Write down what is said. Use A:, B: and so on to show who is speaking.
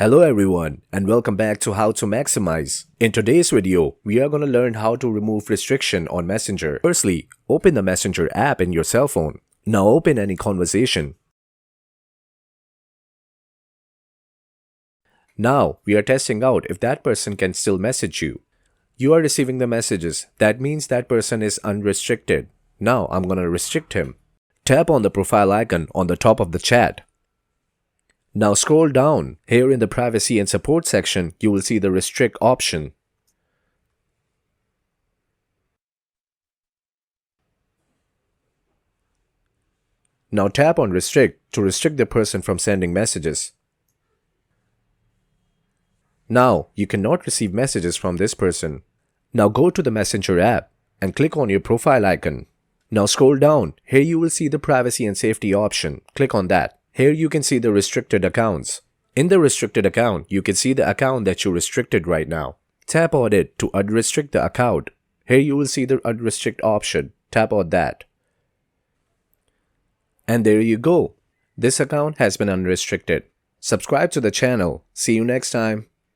A: Hello everyone and welcome back to How to Maximize. In today's video, we are going to learn how to remove restriction on Messenger. Firstly, open the Messenger app in your cell phone. Now open any conversation. Now we are testing out if that person can still message you. You are receiving the messages. That means that person is unrestricted. Now I'm going to restrict him. Tap on the profile icon on the top of the chat. Now scroll down. Here in the privacy and support section, you will see the restrict option. Now tap on restrict to restrict the person from sending messages. Now you cannot receive messages from this person. Now go to the Messenger app and click on your profile icon. Now scroll down. Here you will see the privacy and safety option. Click on that. Here you can see the restricted accounts. In the restricted account, you can see the account that you restricted right now. Tap on it to unrestrict the account. Here you will see the unrestrict option. Tap on that. And there you go. This account has been unrestricted. Subscribe to the channel. See you next time.